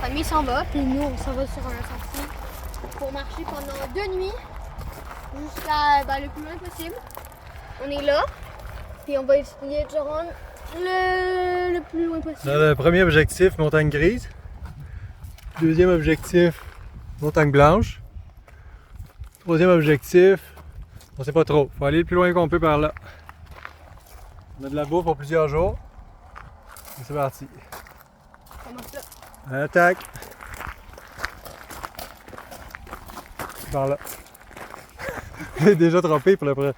famille s'en va, puis nous, on s'en va sur un sentier pour marcher pendant 2 nuits jusqu'à le plus loin possible. On est là, puis on va essayer de se rendre le plus loin possible. Dans le premier objectif, montagne grise. Deuxième objectif, montagne blanche. Troisième objectif, on sait pas trop. Faut aller le plus loin qu'on peut par là. On a de la bouffe pour plusieurs jours. Et c'est parti. Comment ça? Attaque! Par là. Il est déjà trompé pour le près.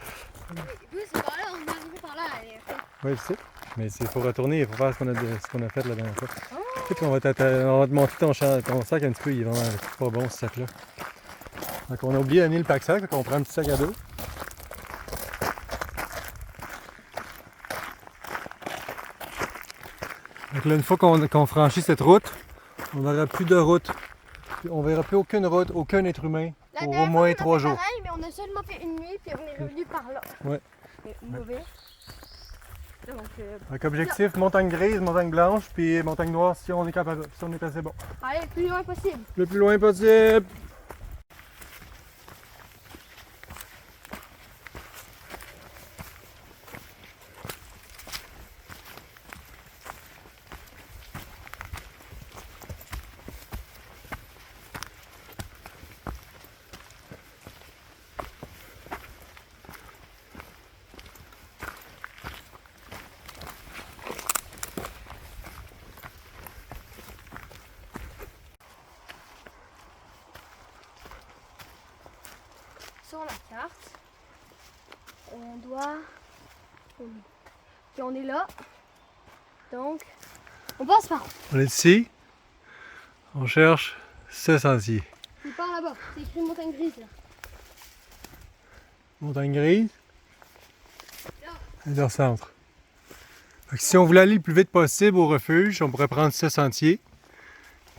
Oui, c'est par là, on est arrivé par là. Oui, je sais. Mais il faut retourner, il faut faire ce qu'on a fait la dernière fois. Tu sais, on va te monter ton sac un petit peu, il est vraiment pas bon ce sac-là. Donc on a oublié d'amener le pack-sac, donc on prend un petit sac à dos. Donc là, une fois qu'on franchit cette route, on n'aura plus de route. On verra plus aucune route, aucun être humain pour au moins 3 jours. Pareil, mais on a seulement fait une nuit, puis on est revenu par là. Ouais. C'est mauvais. Donc objectif, montagne grise, montagne blanche, puis montagne noire si on est capable, si on est assez bon. Allez, le plus loin possible. Le plus loin possible! Sur la carte, on doit... Puis on est là. Donc, on passe par là. On est ici, on cherche ce sentier. C'est par là-bas, c'est écrit montagne grise là. Montagne grise et leur centre. Fait que si on voulait aller le plus vite possible au refuge, on pourrait prendre ce sentier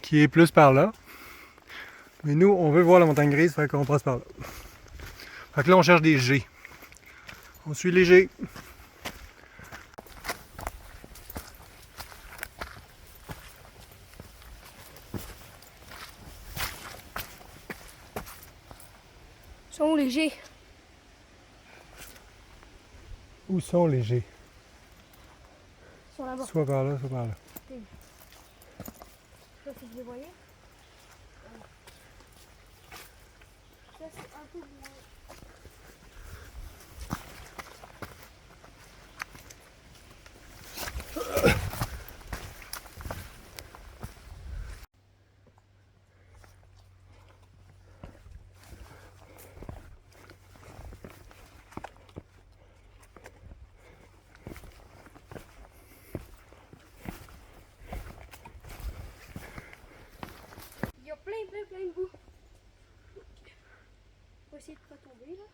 qui est plus par là. Mais nous, on veut voir la montagne grise, fait qu'on passe par là. Fait que là, on cherche des G. On suit les G. Ils sont où les G? Où sont les G? Ils sont là-bas. Soit par là, soit par là. Je sais pas si vous les voyez. Ça, c'est un peu loin. Il y a plein de bouts. Faut essayer de pas tomber là.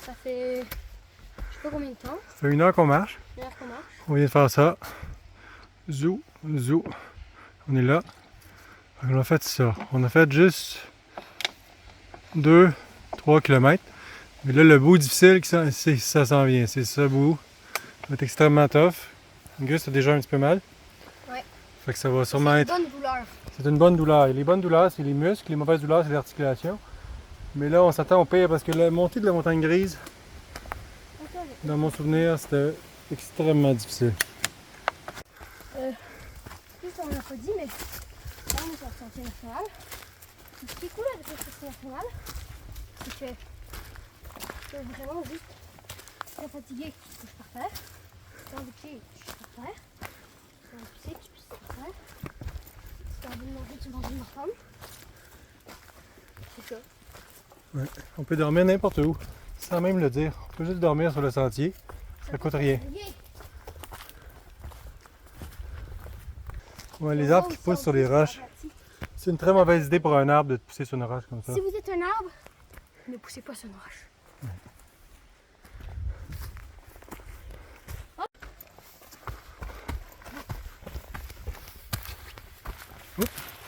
Ça fait... je sais pas combien de temps. Ça fait 1 heure qu'on marche. D'ailleurs qu'on marche. On vient de faire ça. Zou, zou. On est là. On a fait ça. On a fait juste 2-3 km. Mais là, le bout difficile, ça s'en vient. C'est ce bout. Ça va être extrêmement tough. Gus, t'as déjà un petit peu mal. Ouais. Fait que ça va sûrement être... C'est une bonne douleur. C'est une bonne douleur. Et les bonnes douleurs, c'est les muscles. Les mauvaises douleurs, c'est l'articulation. Mais là, on s'attend au pire parce que la montée de la montagne grise, dans mon souvenir, c'était extrêmement difficile. Plus on l'a pas dit, mais là on est sur le sentier national. Ce qui est cool avec le sentier national, c'est que c'est vraiment juste très fatigué, tu te couches par terre. Si t'as envie de chier, tu chies par terre. Si t'as envie de pisser, tu pisses par terre. Si t'as envie de manger, tu manges une morphome. C'est ça. Ouais. On peut dormir n'importe où, sans même le dire. On peut juste dormir sur le sentier. Ça coûte rien. Ouais, les arbres qui poussent sur les roches, c'est une très mauvaise idée pour un arbre de pousser sur une roche comme ça. Si vous êtes un arbre, ne poussez pas sur une roche.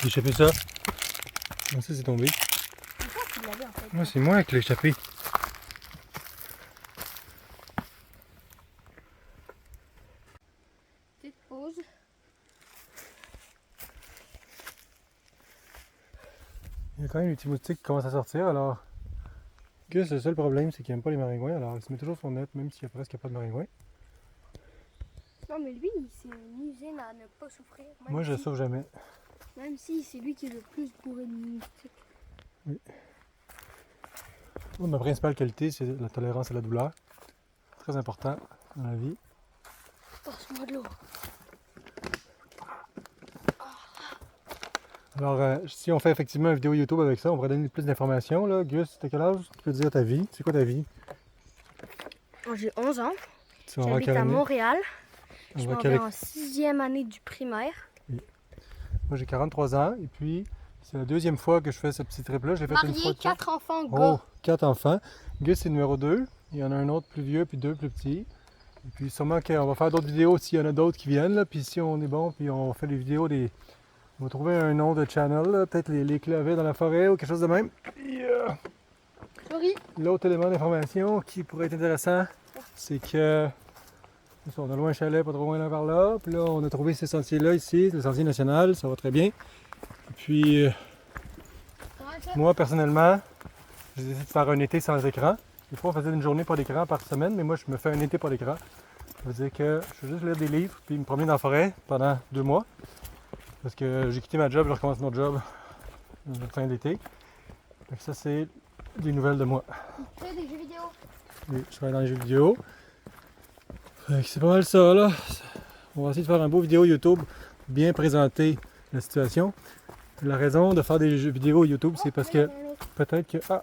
J'ai échappé ça. Non, ça c'est tombé. C'est ça que tu l'avais en fait. Moi, c'est moi qui l'ai échappé. Petite pause. Il y a quand même les petits moustiques qui commencent à sortir, alors... Gus, le seul problème, c'est qu'il n'aime pas les maringouins, alors il se met toujours sur net, même s'il y a presque pas de maringouins. Non mais lui, c'est une usine à ne pas souffrir. Même Moi, je si- sauve jamais. Même si c'est lui qui est le plus bourré de moustiques. Moi, ma principale qualité, c'est la tolérance à la douleur. Très important dans la vie. Passe-moi de l'eau. Alors, si on fait effectivement une vidéo YouTube avec ça, on pourrait donner plus d'informations. Là. Gus, t'as quel âge? Tu peux dire ta vie. C'est quoi ta vie? J'ai 11 ans. Tu vas avoir J'habite quelle à année? Montréal. On Je va m'en quelle vais école? en 6e année du primaire. Moi, j'ai 43 ans et puis c'est la deuxième fois que je fais ce petit trip-là. Je l'ai fait une fois Marié, de 4 enfants, Oh, gars. 4 enfants. Gus, c'est numéro 2. Il y en a un autre plus vieux puis 2 plus petits. Et puis sûrement qu'on va faire d'autres vidéos s'il y en a d'autres qui viennent. Là. Puis si on est bon, puis on fait les vidéos des... On va trouver un nom de channel, là. Peut-être les clavets dans la forêt ou quelque chose de même. Sorry. L'autre élément d'information qui pourrait être intéressant, c'est que c'est ça, on a loin un chalet, pas trop loin là par là. Puis là, on a trouvé ces sentiers-là ici, le sentier national, ça va très bien. Et puis, moi personnellement, j'ai décidé de faire un été sans écran. Des fois, on faisait une journée pas d'écran par semaine, mais moi, je me fais un été pas d'écran. Ça veut dire que je vais juste lire des livres puis me promener dans la forêt pendant 2 mois. Parce que j'ai quitté ma job, je recommence mon job à la fin de l'été. Fait que ça, c'est des nouvelles de moi. Tu fais des jeux vidéo. Oui, je travaille dans les jeux vidéo. Fait que c'est pas mal ça, là. On va essayer de faire un beau vidéo YouTube, bien présenter la situation. La raison de faire des jeux vidéo YouTube, c'est parce que peut-être que... Ah!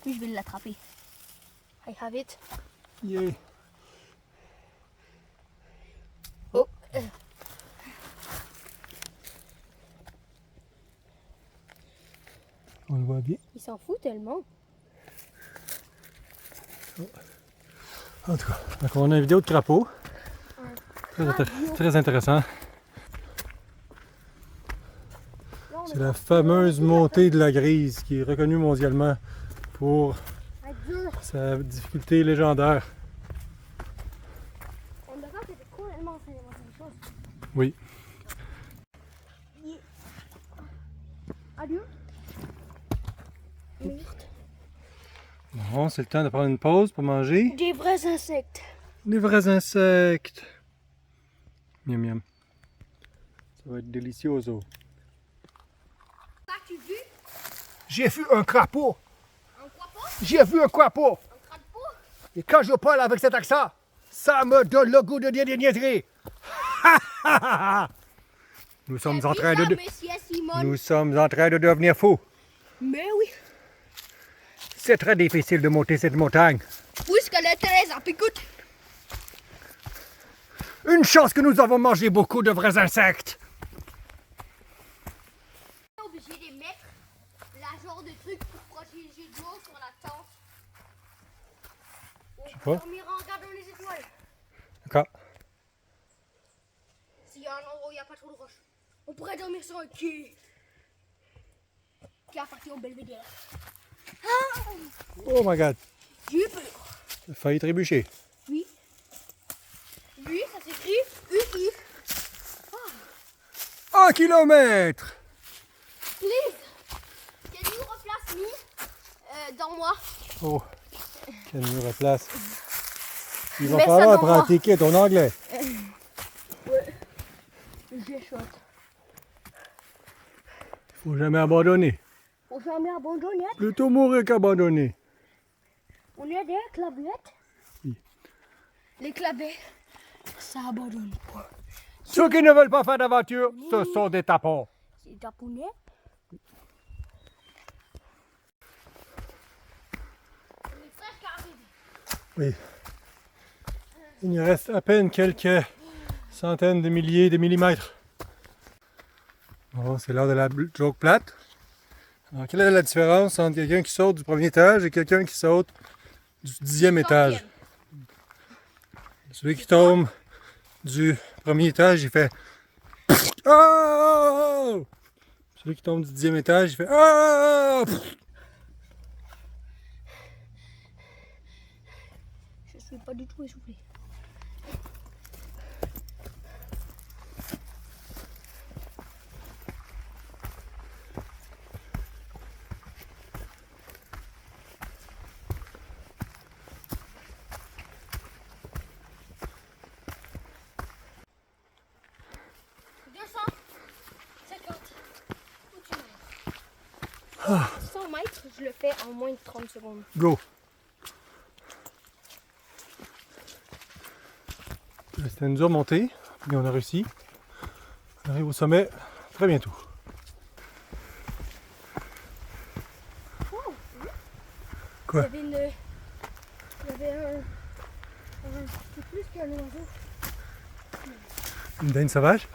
Oui, je vais l'attraper. I have it. Yeah! Oh. On le voit bien. Il s'en fout tellement. En tout cas, donc on a une vidéo de crapaud. Très intéressant. Là, on C'est la fameuse montée de la Grise qui est reconnue mondialement pour Adieu. sa difficulté légendaire. On dirait que c'était complètement fait des choses. Oui. Adieu. Merde. Bon, c'est le temps de prendre une pause pour manger. Des vrais insectes. Des vrais insectes. Miam miam. Ça va être delicioso. As-tu vu J'ai vu un crapaud. un crapaud? J'ai vu un crapaud. Un crapaud? Et quand je parle avec cet accent, ça me donne le goût de dire des niaiseries. Nous sommes en train de... Monsieur Simon. Nous sommes en train de devenir fous. Mais oui. C'est très difficile de monter cette montagne. Puisque le Thérèse en picoute. Une chance que nous avons mangé beaucoup de vrais insectes. On est obligé de mettre la genre de truc pour protéger de l'eau sur la tente. On sais peut pas. dormir en regardant les étoiles. D'accord. S'il y a un endroit où il n'y a pas trop de roches, on pourrait dormir sur un quai. Qui appartient au belvédère. Oh my god. J'ai eu peur. J'ai failli trébucher. Oui. Oui, ça s'écrit UI. 1 kilomètre. Please, can you replace me dans moi? Oh. Quelle mur à place. Il va Mets ça falloir dans moi. pratiquer ton anglais. J'ai chaud. Faut jamais abandonner. Faut jamais abandonner. Plutôt mourir qu'abandonner. On est des clavettes. Oui. Les clavets, ça abandonne pas. Ceux qui ne veulent pas faire d'aventure, ce sont des tapons. C'est japonais. Les frères qui arrivent. Oui. Il nous reste à peine quelques centaines de milliers de millimètres. Bon, c'est l'heure de la joke plate. Alors, quelle est la différence entre quelqu'un qui saute du premier étage et quelqu'un qui saute du 10e étage? Celui qui tombe du premier étage, il fait oh! Celui qui tombe du 10e étage, il fait oh! Je suis pas du tout essoufflé. Où tu mets 100 mètres, je le fais en moins de 30 secondes. Go! C'était une dure montée, mais on a réussi. On arrive au sommet très bientôt. Wow. Quoi? Il y avait un c'est plus qu'un oiseau. Une dinde sauvage?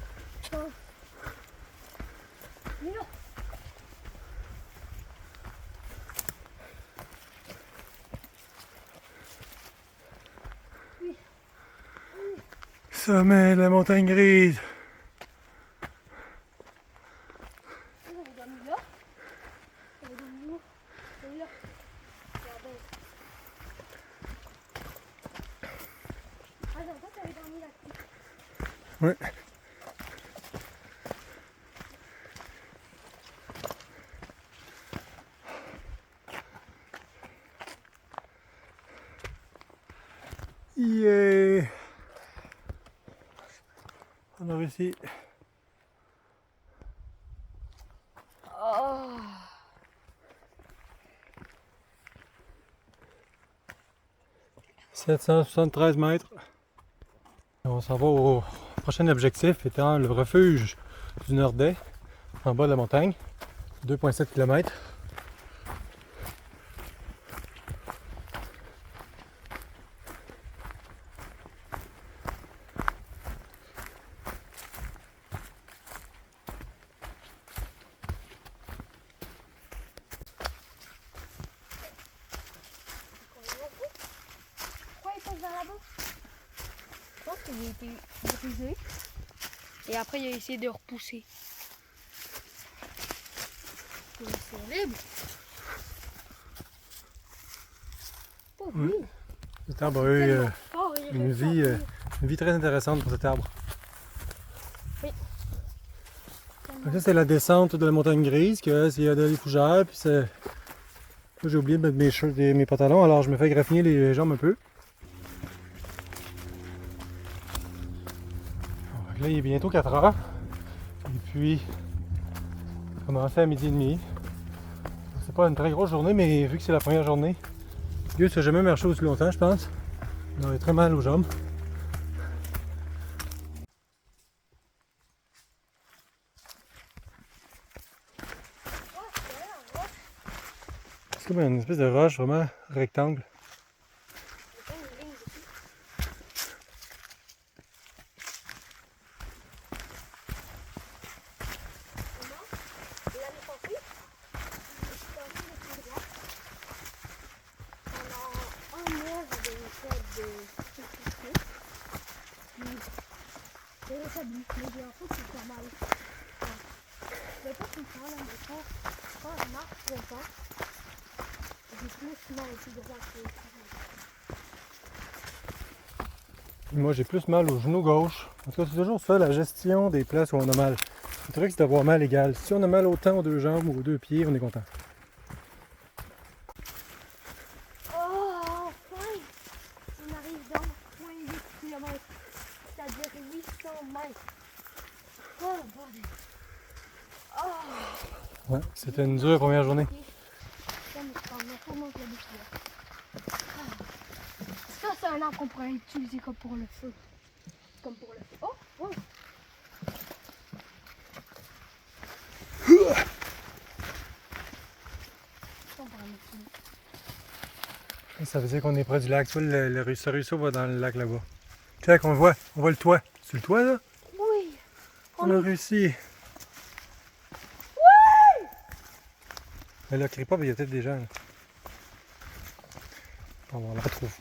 Non. Mais là. Oui. Sommet de la montagne grise. On avait dormi là. On avait dormi où? On est là. Regardez. Ah, j'entends que t'avais dormi là-dessus. Ouais. Yeah! On a réussi. Oh. 773 mètres. On s'en va au prochain objectif étant le refuge du Nordais, en bas de la montagne, 2,7 km. Pourquoi il passe vers là-bas? Je pense qu'il a été brisé. Et après, il a essayé de repousser. C'est horrible. Oh oui. Cet arbre a eu Fort, il une réussit à vie, tenir. une vie très intéressante pour cet arbre. Oui. Donc ça, c'est la descente de la montagne grise, que s'il y a des fougères, puis c'est... Là, j'ai oublié de mettre mes pantalons, alors je me fais graffiner les jambes un peu. Donc là, il est bientôt 4 heures. Et puis, on a commencé à 12h30. C'est pas une très grosse journée, mais vu que c'est la première journée, Gus n'a jamais marché aussi longtemps, je pense. Il aurait très mal aux jambes. C'est comme une espèce de roche vraiment rectangle. L'année passée, je suis partie de tout droit. Pendant un mois, j'avais une sorte de sécurité. Puis, j'ai rétabli. Mais j'ai un peu que c'est normal. Mais pas tout le temps, là, mais quand je marche longtemps, j'ai plus mal au tout droit que Moi, j'ai plus mal au genou gauche. En tout cas, c'est toujours ça, la gestion des places où on a mal. Le truc, c'est d'avoir mal égal. Si on a mal autant aux deux jambes ou aux deux pieds, on est content. oh, enfin! On arrive dans 0,8 km. C'est-à-dire 800 mètres. Oh, bordel! Oh! Ouais, c'était une dure première journée. Ça, c'est un arbre qu'on pourrait utiliser comme pour le feu. Comme pour le feu. Oh! Oh! On pourrait mettre une- Ça veut dire qu'on est près du lac. Tu vois, ce ruisseau va dans le lac là-bas. Check, on voit le toit. C'est le toit, là? Oui! On a réussi. Oui! Mais là, crie pas, il y a peut-être des gens, là. On le retrouve.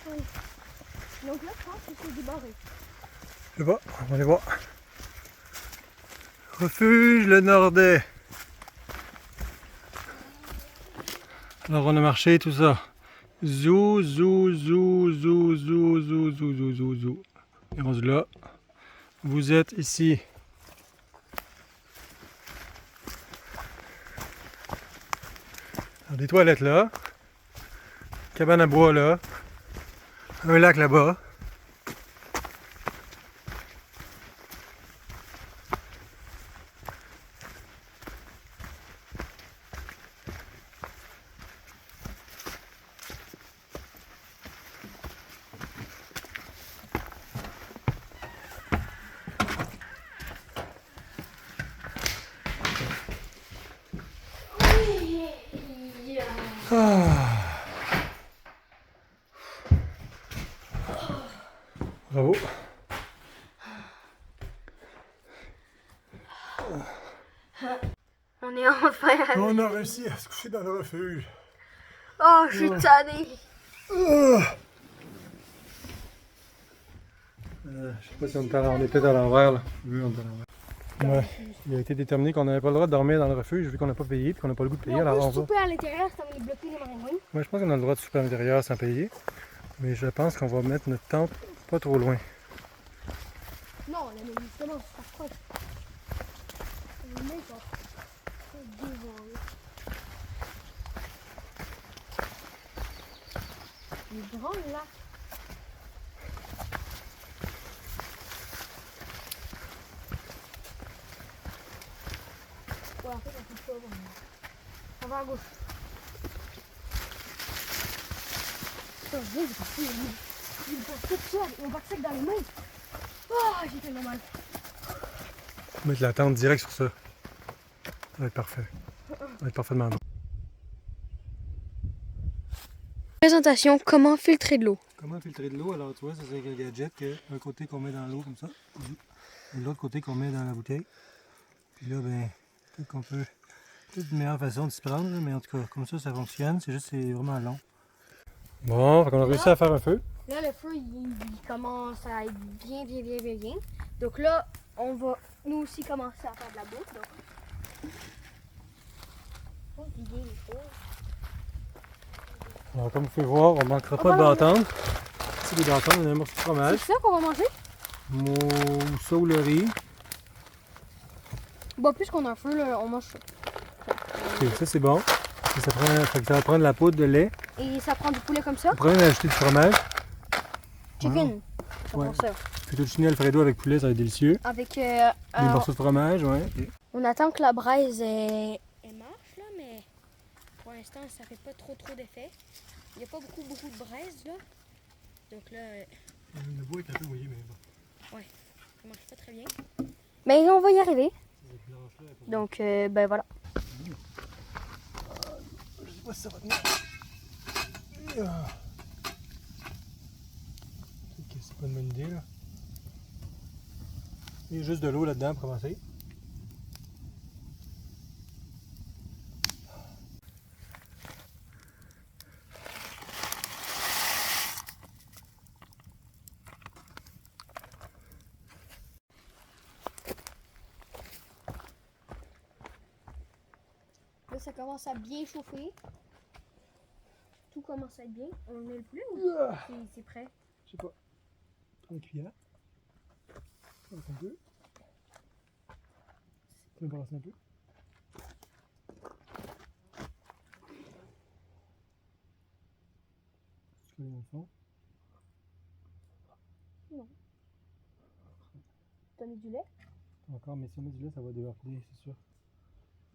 oui. Donc là, je pense que c'est débarré. Je sais pas, on va aller voir. Refuge le Nordais. Alors on a marché tout ça. Zou, zou, zou, zou, zou, zou, zou, zou, zou, zou. Et rendu là. Vous êtes ici. Alors, des toilettes là. Cabane à bois là. Un lac là-bas. Bravo. On est enfin à... On a réussi à se coucher dans le refuge. Oh, je suis tannée. Je sais pas si on était on est peut-être à l'envers là. Oui, on est à l'envers. Ouais, il a été déterminé qu'on n'avait pas le droit de dormir dans le refuge vu qu'on n'a pas payé et qu'on n'a pas le goût de payer. On Alors peut on va. souper à l'intérieur, ça va nous bloquer les maringouins. Moi je pense qu'on a le droit de souper à l'intérieur sans payer. Mais je pense qu'on va mettre notre tente pas trop loin. Non, on la met justement, ça s'approche. On le met pas devant eux. Il est grand là. Ouais, en fait, on peut pas voir. On va à gauche. Putain, je vais passer. Il me passe tout seul. On va passer dans les mains. Oh, j'ai tellement mal. Mettre la tente direct sur ça. Ça va être parfait. Ça va être parfaitement bon. Présentation, comment filtrer de l'eau. Comment filtrer de l'eau? Alors tu vois, ça c'est un gadget un côté qu'on met dans l'eau comme ça. Et l'autre côté qu'on met dans la bouteille. Puis là, ben, peut-être qu'on peut. Peut-être une meilleure façon de s'y prendre, là, mais en tout cas, comme ça fonctionne. C'est juste c'est vraiment long. Bon, on a réussi à faire un feu. Là, le feu, il commence à être bien. Donc là, on va nous aussi commencer à faire de la bouffe. Donc, faut vider les fours. Alors, comme vous pouvez voir, on ne manquera pas de bâton. C'est des bâtons, on a un morceau de C'est fromage. ça qu'on va manger? Ça ou le riz. Bah, puisqu'on a un feu, là, on mange ça. Ok, ça c'est bon. Ça va prendre la poudre de lait. Et ça prend du poulet comme ça? Après, on a ajouté du fromage. Chicken. Ça Ouais. prend ça. Fettuccine Alfredo avec poulet, ça va être délicieux. Avec. Des morceaux de fromage, ouais. On attend que la braise elle marche, là, mais pour l'instant, ça fait pas trop d'effet. Il n'y a pas beaucoup de braise, là. Donc là, Le bois est un peu mouillé, mais bon. ça marche pas très bien. Mais on va y arriver. Donc, ben voilà. Je sais pas si ça va tenir. Ok, c'est pas une bonne idée là. Il y a juste de l'eau là-dedans pour commencer. Là, ça commence à bien chauffer. Tout commence à être bien. On met le poulet ou c'est prêt? Je sais pas. Prends une cuillère. On va un peu. Tu veux brasser un peu? Tu connais dans le fond? Non. T'as mis du lait? Encore, mais si on met du lait, ça va déborder, c'est sûr.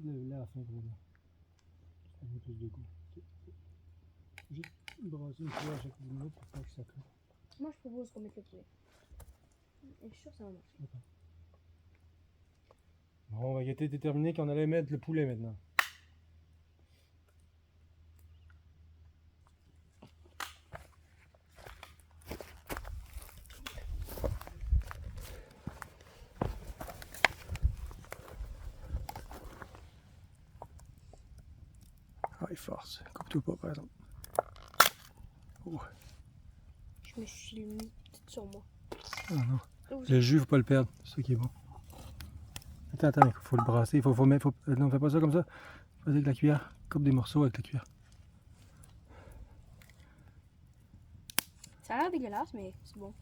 Le lait à la fin, pour bien. Ça met plus de goût. Okay. Juste brasser une cuillère à chaque 10 minutes pour pas que ça coule. Moi, je propose qu'on mette le poulet. Et je suis sûre que ça va marcher. D'accord. Bon, on va être déterminé qu'on allait mettre le poulet maintenant. Ah, il force. Coupe-toi pas, par exemple. Oh. Je me suis mis sur moi. Ah non. Le jus, faut pas le perdre. C'est ça qui est bon. Attends, il faut le brasser. Non, fais pas ça comme ça. Vas-y avec la cuillère. Coupe des morceaux avec la cuillère. Ça a l'air dégueulasse, mais c'est bon.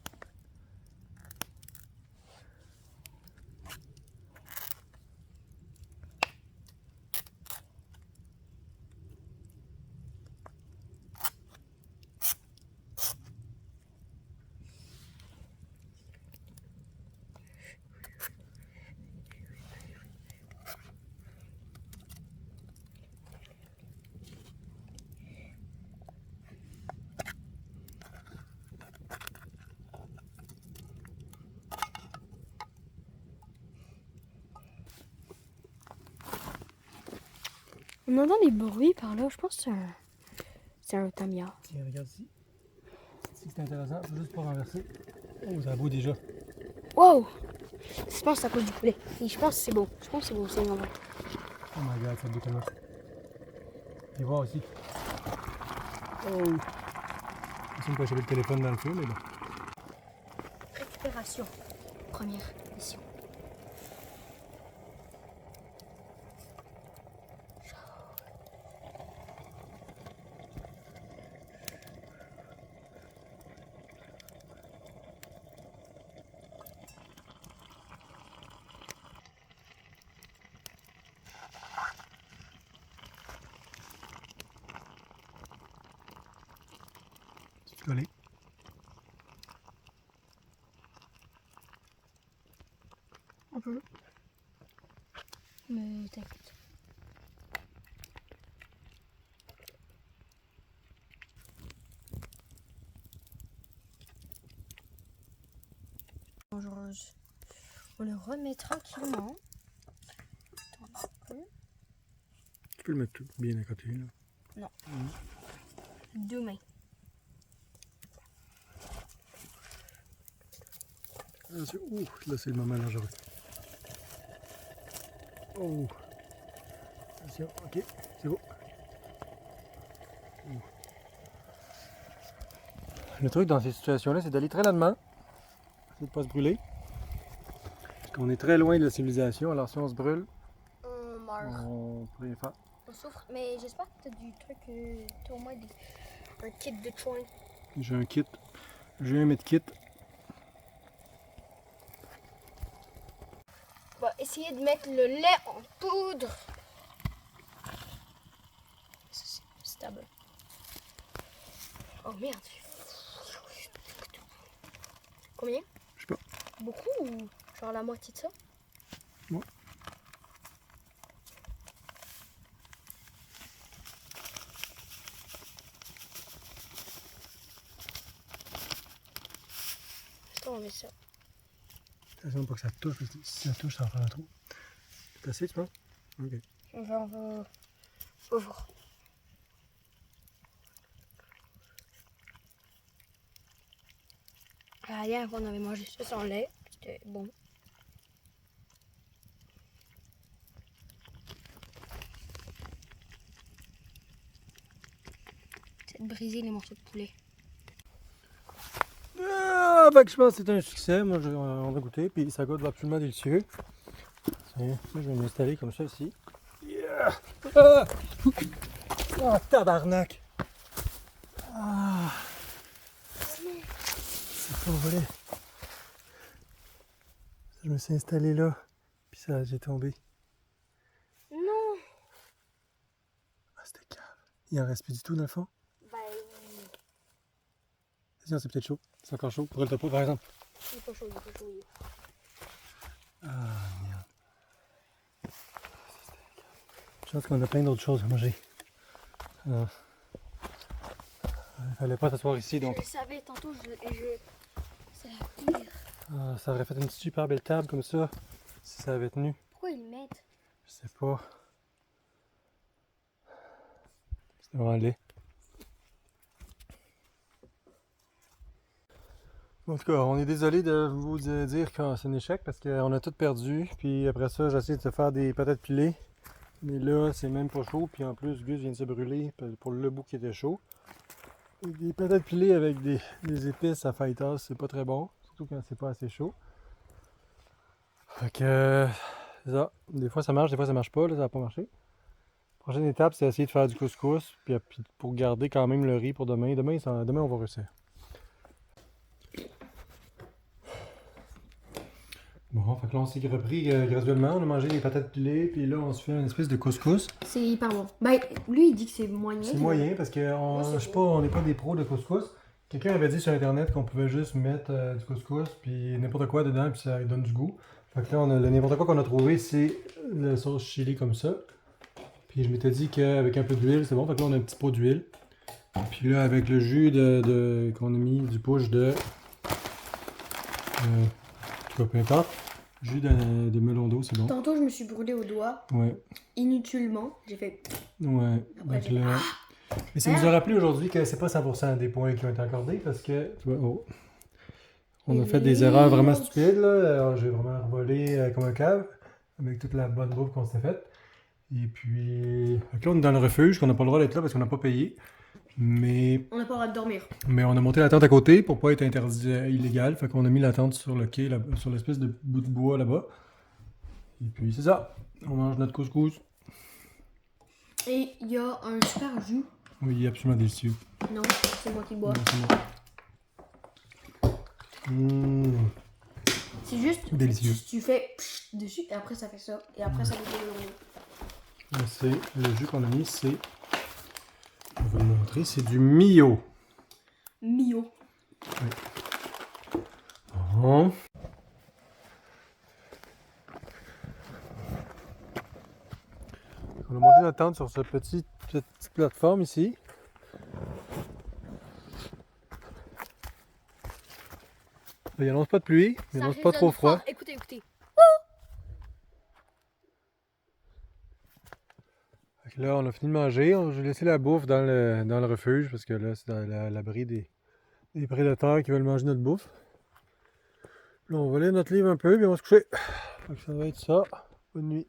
On entend des bruits par là, je pense que c'est un tamia. Tiens, regarde ici. C'est intéressant, faut juste pas renverser. Oh, ça bout déjà. Wow! Je pense que c'est à cause du poulet. Et je pense que c'est beau. Je pense que c'est beau, c'est vraiment. Oh my god, ça bout tellement. Et voir aussi. Oh! Je ne pas échapper le téléphone dans le feu, mais bon. Récupération. Première mission. Collé. Un peu. Mais t'inquiète. Dangereuse. On le remet tranquillement. Attends un peu. Tu peux le mettre tout bien à côté, là. Non. Deux mains. Ouh, là c'est le moment dangereux. Oh. Attention, ok, c'est bon. Ouh. Le truc dans ces situations-là, c'est d'aller très lentement. Essayer de ne pas se brûler. Parce qu'on est très loin de la civilisation, alors si on se brûle, On meurt. on peut rien faire. On souffre. Mais j'espère que t'as du truc. T'as au moins un kit de soins. J'ai un kit. J'ai un medkit. On va essayer de mettre le lait en poudre. Ça, c'est stable. Oh merde. Combien? Je sais pas. Beaucoup ou genre la moitié de ça? Ouais. On met ça. Attention pas que ça touche, parce que si ça touche, ça en fera trop. C'est assez, tu penses? Ok. On va voir. Hier, on avait mangé ça sans lait. C'était bon. C'est de briser les morceaux de poulet. Ah, fait que je pense que c'est un succès. Moi, on va goûter, puis ça goûte absolument délicieux. Tiens, moi, je vais m'installer comme ça ici. Yeah! Ah! Oh, tabarnak! Ah! C'est pas vrai. Je me suis installé là, puis ça, j'ai tombé. Non! Ah, c'était cave. Il en reste plus du tout dans le fond? Ben, Tiens, c'est peut-être chaud. C'est encore chaud. Brûle-toi pas, par exemple. il est pas chaud, il est pas chaud. Ah, merde. Je pense qu'on a plein d'autres choses à manger. Il fallait pas s'asseoir ici, donc Je le savais tantôt, c'est la pire. ça aurait fait une super belle table comme ça, si ça avait tenu. Pourquoi ils le mettent? Je sais pas. C'était vraiment laid. En tout cas, on est désolé de vous dire que c'est un échec parce qu'on a tout perdu. Puis après ça, j'essaie de se faire des patates pilées. Mais là, c'est même pas chaud. Puis en plus, Gus vient de se brûler pour le bout qui était chaud. Des patates pilées avec des épices à fajitas, c'est pas très bon. Surtout quand c'est pas assez chaud. Fait que c'est ça. Des fois ça marche, des fois ça marche pas. Là, ça n'a pas marché. Prochaine étape, c'est essayer de faire du couscous. Puis pour garder quand même le riz pour demain. Demain, on va réussir. Bon, fait que là, on s'est repris graduellement. On a mangé des patates pilées, puis là, on se fait une espèce de couscous. C'est hyper bon. Ben, lui, il dit que c'est moyen. C'est moyen parce on n'est pas des pros de couscous. Quelqu'un avait dit sur internet qu'on pouvait juste mettre du couscous, puis n'importe quoi dedans, puis ça donne du goût. Fait que là, le n'importe quoi qu'on a trouvé, c'est la sauce chili comme ça. Puis je m'étais dit qu'avec un peu d'huile, c'est bon. Fait que là, on a un petit pot d'huile. Puis là, avec le jus qu'on a mis du push de. En tout cas, peu importe. Jus de melon d'eau, c'est bon. Tantôt, je me suis brûlé au doigt. Ouais. Inutilement. J'ai fait. Ouais. Après, Donc là... Mais ça nous a rappelé aujourd'hui que c'est pas 100% des points qui ont été accordés parce que, tu vois, on a fait des erreurs vraiment stupides, là. Alors, j'ai vraiment volé comme un cave avec toute la bonne bouffe qu'on s'est faite. Et puis, là, on est dans le refuge, qu'on n'a pas le droit d'être là parce qu'on n'a pas payé. Mais On n'a pas le droit de dormir. on a monté la tente à côté pour pas être interdit illégal. Fait qu'on a mis la tente sur le quai, sur l'espèce de bout de bois là-bas. Et puis, c'est ça. On mange notre couscous. Et il y a un super jus. Oui, absolument délicieux. Non, c'est moi qui bois. C'est juste. Délicieux. Tu fais dessus et après ça fait ça. Et après ça fait le C'est le jus qu'on a mis, c'est. Je vais vous le montrer, c'est du Mio. Mio. Oui. Bon. On a monté notre tente sur cette petite plateforme ici. Il annonce pas de pluie, il annonce pas trop froid. Écoutez, écoutez. Là, on a fini de manger. J'ai laissé la bouffe dans le refuge parce que là, c'est à l'abri des prédateurs qui veulent manger notre bouffe. Là, on va lire notre livre un peu puis on va se coucher. Donc, ça va être ça. Bonne nuit.